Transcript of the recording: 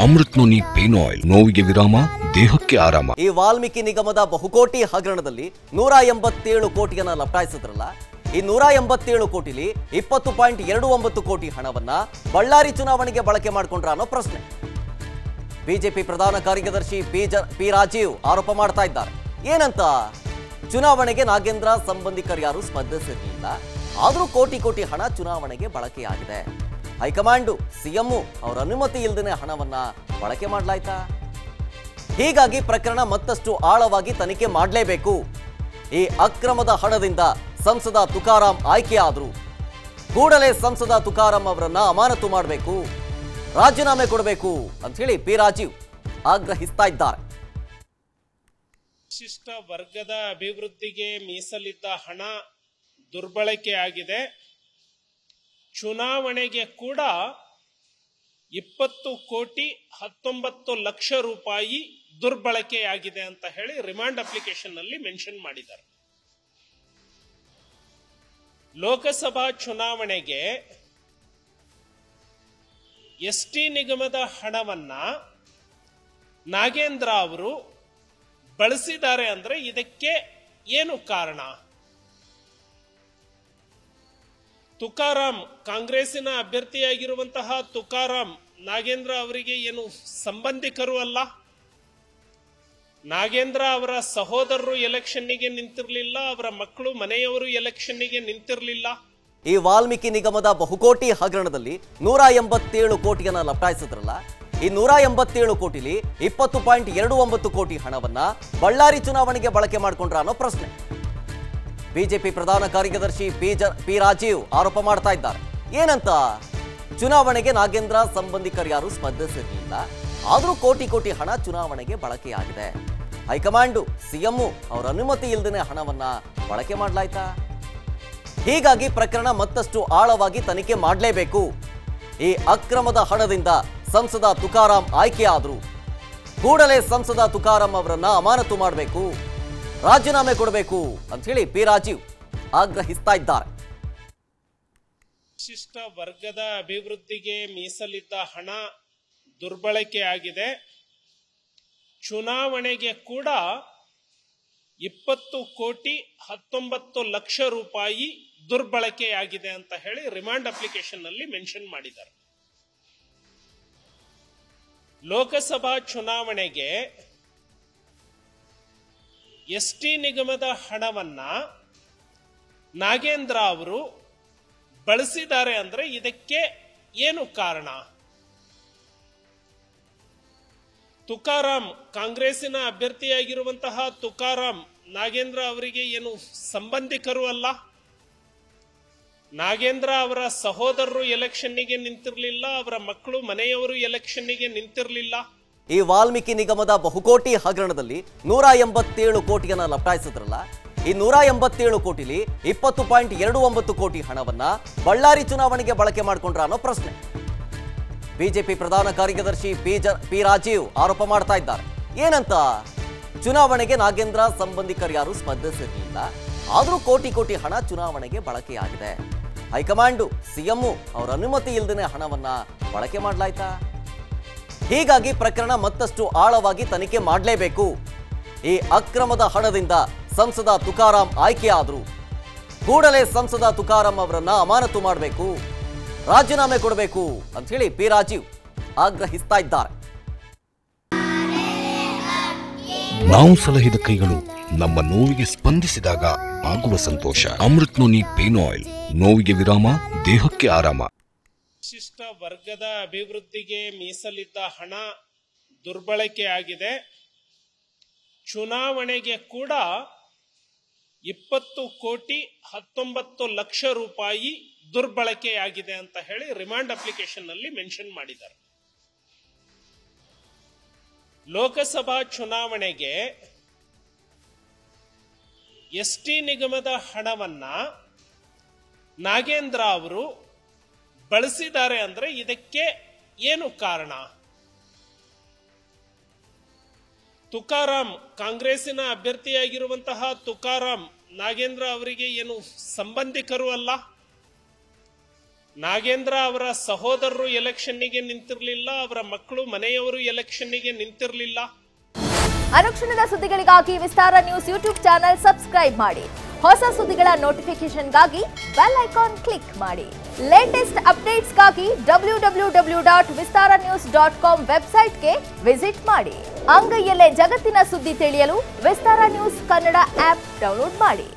Amrit noni pain oil, ನೋವಿಗೆ ವಿರಾಮ, ದೇಹಕ್ಕೆ ಆರಾಮ. ಈ ವಾಲ್ಮೀಕಿ ನಿಗಮದ ಬಹುಕೋಟಿ ಹಗರಣದಲ್ಲಿ 187 ಕೋಟಿಯನ್ನ ಲಪಟಾಯಿಸಿದ್ರಲ್ಲ, ಈ 187 ಕೋಟಿಲಿ 20.29 ಕೋಟಿ ಹಣವನ್ನ ಬಳ್ಳಾರಿ ಚುನಾವಣೆಗೆ ಬಳಕೆ ಮಾಡಿಕೊಂಡ್ರ ಅನ್ನೋ ಪ್ರಶ್ನೆ ಬಿಜೆಪಿ ಪ್ರಧಾನ ಕಾರ್ಯದರ್ಶಿ ಪಿ ರಾಜೀವ್ ಆರೋಪ ಮಾಡ್ತಾ ಇದ್ದಾರೆ. ಏನಂತ? ಚುನಾವಣೆಗೆ ನಾಗೇಂದ್ರ ಸಂಬಂಧಿಕರು ಯಾರು ಸ್ಪರ್ಧಿಸಿರಲಿಲ್ಲ, ಆದರೂ ಕೋಟಿ ಕೋಟಿ ಹಣ ಚುನಾವಣೆಗೆ ಬಳಕೆಯಾಗಿದೆ. ಹೈಕಮಾಂಡು ಸಿಎಂ ಅವರ ಅನುಮತಿ ಇಲ್ಲದೇ ಹಣವನ್ನ ಬಳಕೆ ಮಾಡಲಾಯ್ತಾ? ಹೀಗಾಗಿ ಪ್ರಕರಣ ಮತ್ತಷ್ಟು ಆಳವಾಗಿ ತನಿಖೆ ಮಾಡಲೇಬೇಕು. ಈ ಅಕ್ರಮದ ಹಣದಿಂದ ಸಂಸದ ತುಕಾರಾಂ ಆಯ್ಕೆಯಾದ್ರು, ಕೂಡಲೇ ಸಂಸದ ತುಕಾರಾಂ ಅವರನ್ನ ಅಮಾನತು ಮಾಡಬೇಕು, ರಾಜೀನಾಮೆ ಕೊಡಬೇಕು ಅಂತ ಹೇಳಿ ಪಿ ರಾಜೀವ್ ಆಗ್ರಹಿಸ್ತಾ ಇದ್ದಾರೆ. ವಿಶಿಷ್ಟ ವರ್ಗದ ಅಭಿವೃದ್ಧಿಗೆ ಮೀಸಲಿದ್ದ ಹಣ ದುರ್ಬಳಕೆಯಾಗಿದೆ. ಚುನಾವಣೆಗೆ ಕೂಡ 20,19,00,000 ರೂಪಾಯಿ ದುರ್ಬಳಕೆಯಾಗಿದೆ ಅಂತ ಹೇಳಿ ರಿಮಾಂಡ್ ಅಪ್ಲಿಕೇಶನ್ ನಲ್ಲಿ ಮೆನ್ಷನ್ ಮಾಡಿದ್ದಾರೆ. ಲೋಕಸಭಾ ಚುನಾವಣೆಗೆ ಎಸ್ಟಿ ನಿಗಮದ ಹಣವನ್ನ ನಾಗೇಂದ್ರ ಅವರು ಬಳಸಿದ್ದಾರೆ ಅಂದ್ರೆ ಇದಕ್ಕೆ ಏನು ಕಾರಣ? ತುಕಾರಾಂ, ಕಾಂಗ್ರೆಸ್ಸಿನ ಅಭ್ಯರ್ಥಿಯಾಗಿರುವಂತಹ ತುಕಾರಾಂ ನಾಗೇಂದ್ರ ಅವರಿಗೆ ಏನು ಸಂಬಂಧಿಕರು ಅಲ್ಲ. ನಾಗೇಂದ್ರ ಅವರ ಸಹೋದರರು ಎಲೆಕ್ಷನ್ನಿಗೆ ನಿಂತಿರಲಿಲ್ಲ, ಅವರ ಮಕ್ಕಳು ಮನೆಯವರು ಎಲೆಕ್ಷನ್ನಿಗೆ ನಿಂತಿರಲಿಲ್ಲ. ಈ ವಾಲ್ಮೀಕಿ ನಿಗಮದ ಬಹುಕೋಟಿ ಹಗರಣದಲ್ಲಿ 187 ಕೋಟಿಯನ್ನ ಲಪಟಾಯಿಸಿದ್ರಲ್ಲ, ಈ 187 ಕೋಟಿಲಿ 20.29 ಕೋಟಿ ಹಣವನ್ನ ಬಳ್ಳಾರಿ ಚುನಾವಣೆಗೆ ಬಳಕೆ ಮಾಡಿಕೊಂಡ್ರ ಅನ್ನೋ ಪ್ರಶ್ನೆ ಬಿಜೆಪಿ ಪ್ರಧಾನ ಕಾರ್ಯದರ್ಶಿ ಪಿ ರಾಜೀವ್ ಆರೋಪ ಮಾಡ್ತಾ ಇದ್ದಾರೆ. ಏನಂತ? ಚುನಾವಣೆಗೆ ನಾಗೇಂದ್ರ ಸಂಬಂಧಿಕರು ಯಾರು ಸ್ಪರ್ಧಿಸಿರಲಿಲ್ಲ, ಆದರೂ ಕೋಟಿ ಕೋಟಿ ಹಣ ಚುನಾವಣೆಗೆ ಬಳಕೆಯಾಗಿದೆ. ಹೈಕಮಾಂಡು ಸಿಎಂ ಅವರ ಅನುಮತಿ ಇಲ್ಲದೇ ಹಣವನ್ನ ಬಳಕೆ ಮಾಡಲಾಯ್ತಾ? ಹೀಗಾಗಿ ಪ್ರಕರಣ ಮತ್ತಷ್ಟು ಆಳವಾಗಿ ತನಿಖೆ ಮಾಡಲೇಬೇಕು. ಈ ಅಕ್ರಮದ ಹಣದಿಂದ ಸಂಸದ ತುಕಾರಾಂ ಆಯ್ಕೆಯಾದ್ರು, ಕೂಡಲೇ ಸಂಸದ ತುಕಾರಾಂ ಅವರನ್ನ ಅಮಾನತು ಮಾಡಬೇಕು, ರಾಜೀನಾಮೆ ಕೊಡಬೇಕು ಅಂತ ಹೇಳಿ ಪಿ ರಾಜೀವ್ ಆಗ್ರಹಿಸ್ತಾ ಇದ್ದಾರೆ. ವಿಶಿಷ್ಟ ವರ್ಗದ ಅಭಿವೃದ್ಧಿಗೆ ಮೀಸಲಿದ್ದ ಹಣ ದುರ್ಬಳಕೆಯಾಗಿದೆ. ಚುನಾವಣೆಗೆ ಕೂಡ 20,19,00,000 ರೂಪಾಯಿ ದುರ್ಬಳಕೆಯಾಗಿದೆ ಅಂತ ಹೇಳಿ ರಿಮಾಂಡ್ ಅಪ್ಲಿಕೇಶನ್ ನಲ್ಲಿ ಮೆನ್ಷನ್ ಮಾಡಿದ್ದಾರೆ. ಲೋಕಸಭಾ ಚುನಾವಣೆಗೆ ಎಸ್ಟಿ ನಿಗಮದ ಹಣವನ್ನ ನಾಗೇಂದ್ರ ಅವರು ಬಳಸಿದ್ದಾರೆ ಅಂದ್ರೆ ಇದಕ್ಕೆ ಏನು ಕಾರಣ? ತುಕಾರಾಂ, ಕಾಂಗ್ರೆಸ್ಸಿನ ಅಭ್ಯರ್ಥಿಯಾಗಿರುವಂತಹ ತುಕಾರಾಂ ನಾಗೇಂದ್ರ ಅವರಿಗೆ ಏನು ಸಂಬಂಧಿಕರು ಅಲ್ಲ. ನಾಗೇಂದ್ರ ಅವರ ಸಹೋದರರು ಎಲೆಕ್ಷನ್ನಿಗೆ ನಿಂತಿರಲಿಲ್ಲ, ಅವರ ಮಕ್ಕಳು ಮನೆಯವರು ಎಲೆಕ್ಷನ್ನಿಗೆ ನಿಂತಿರಲಿಲ್ಲ. ಈ ವಾಲ್ಮೀಕಿ ನಿಗಮದ ಬಹುಕೋಟಿ ಹಗರಣದಲ್ಲಿ 187 ಕೋಟಿಯನ್ನ ಲಪಟಾಯಿಸಿದ್ರಲ್ಲ, ಈ 187 ಕೋಟಿಲಿ 20.29 ಕೋಟಿ ಹಣವನ್ನ ಬಳ್ಳಾರಿ ಚುನಾವಣೆಗೆ ಬಳಕೆ ಮಾಡಿಕೊಂಡ್ರ ಅನ್ನೋ ಪ್ರಶ್ನೆ ಬಿಜೆಪಿ ಪ್ರಧಾನ ಕಾರ್ಯದರ್ಶಿ ಪಿ ರಾಜೀವ್ ಆರೋಪ ಮಾಡ್ತಾ ಇದ್ದಾರೆ. ಏನಂತ? ಚುನಾವಣೆಗೆ ನಾಗೇಂದ್ರ ಸಂಬಂಧಿಕರು ಯಾರು ಸ್ಪರ್ಧಿಸಿರಲಿಲ್ಲ, ಆದರೂ ಕೋಟಿ ಕೋಟಿ ಹಣ ಚುನಾವಣೆಗೆ ಬಳಕೆಯಾಗಿದೆ. ಹೈಕಮಾಂಡು ಸಿಎಂ ಅವರ ಅನುಮತಿ ಇಲ್ಲದೇ ಹಣವನ್ನ ಬಳಕೆ ಮಾಡಲಾಯ್ತಾ? ಹೀಗಾಗಿ ಪ್ರಕರಣ ಮತ್ತಷ್ಟು ಆಳವಾಗಿ ತನಿಖೆ ಮಾಡಲೇಬೇಕು. ಈ ಅಕ್ರಮದ ಹಣದಿಂದ ಸಂಸದ ತುಕಾರಾಂ ಆಯ್ಕೆಯಾದ್ರು, ಕೂಡಲೇ ಸಂಸದ ತುಕಾರಾಂ ಅವರನ್ನ ಅಮಾನತು ಮಾಡಬೇಕು, ರಾಜೀನಾಮೆ ಕೊಡಬೇಕು ಅಂತ ಹೇಳಿ ಪಿ ರಾಜೀವ್ ಆಗ್ರಹಿಸ್ತಾ ಇದ್ದಾರೆ. ನಾವು ಸಲಹಿದ ಕೈಗಳು ನಮ್ಮ ನೋವಿಗೆ ಸ್ಪಂದಿಸಿದಾಗ ಆಗುವ ಸಂತೋಷ. ಅಮೃತ್ ನೋನಿ ಪೇನ್ ಆಯಿಲ್, ನೋವಿಗೆ ವಿರಾಮ, ದೇಹಕ್ಕೆ ಆರಾಮ. ವಿಶಿಷ್ಟ ವರ್ಗದ ಅಭಿವೃದ್ಧಿಗೆ ಮೀಸಲಿದ್ದ ಹಣ ದುರ್ಬಳಕೆಯಾಗಿದೆ. ಚುನಾವಣೆಗೆ ಕೂಡ 20,19,00,000 ರೂಪಾಯಿ ದುರ್ಬಳಕೆಯಾಗಿದೆ ಅಂತ ಹೇಳಿ ರಿಮಾಂಡ್ ಅಪ್ಲಿಕೇಶನ್ ನಲ್ಲಿ ಮೆನ್ಷನ್ ಮಾಡಿದ್ದಾರೆ. ಲೋಕಸಭಾ ಚುನಾವಣೆಗೆ ಎಸ್ಟಿ ನಿಗಮದ ಹಣವನ್ನ ನಾಗೇಂದ್ರ ಅವರು ಬಳಸಿದ್ದಾರೆ ಅಂದ್ರೆ ಇದಕ್ಕೆ ಏನು ಕಾರಣ? ತುಕಾರಾಂ, ಕಾಂಗ್ರೆಸ್ಸಿನ ಅಭ್ಯರ್ಥಿಯಾಗಿರುವಂತಹ ತುಕಾರಾಂ ನಾಗೇಂದ್ರ ಅವರಿಗೆ ಏನು ಸಂಬಂಧಿಕರು ಅಲ್ಲ. ನಾಗೇಂದ್ರ ಅವರ ಸಹೋದರರು ಎಲೆಕ್ಷನ್ನಿಗೆ ನಿಂತಿರಲಿಲ್ಲ, ಅವರ ಮಕ್ಕಳು ಮನೆಯವರು ಎಲೆಕ್ಷನ್ನಿಗೆ ನಿಂತಿರಲಿಲ್ಲ. ಅನುಕ್ಷಣದ ಸುದ್ದಿಗಳಿಗಾಗಿ ವಿಸ್ತಾರ ನ್ಯೂಸ್ ಯೂಟ್ಯೂಬ್ ಚಾನೆಲ್ ಸಬ್ಸ್ಕ್ರೈಬ್ ಮಾಡಿ. ಹೊಸ ಸುದ್ದಿಗಳ ನೋಟಿಫಿಕೇಶನ್ಗಾಗಿ ಬೆಲ್ ಐಕಾನ್ ಕ್ಲಿಕ್ ಮಾಡಿ. ಲೇಟೆಸ್ಟ್ ಅಪ್ಡೇಟ್ಸ್ಗಾಗಿ www.vistaranews.com ವೆಬ್ಸೈಟ್ಗೆ ವಿಸಿಟ್ ಮಾಡಿ. ಅಂಗೈಯಲ್ಲೇ ಜಗತ್ತಿನ ಸುದ್ದಿ ತಿಳಿಯಲು ವಿಸ್ತಾರ ನ್ಯೂಸ್ ಕನ್ನಡ ಆಪ್ ಡೌನ್ಲೋಡ್ ಮಾಡಿ.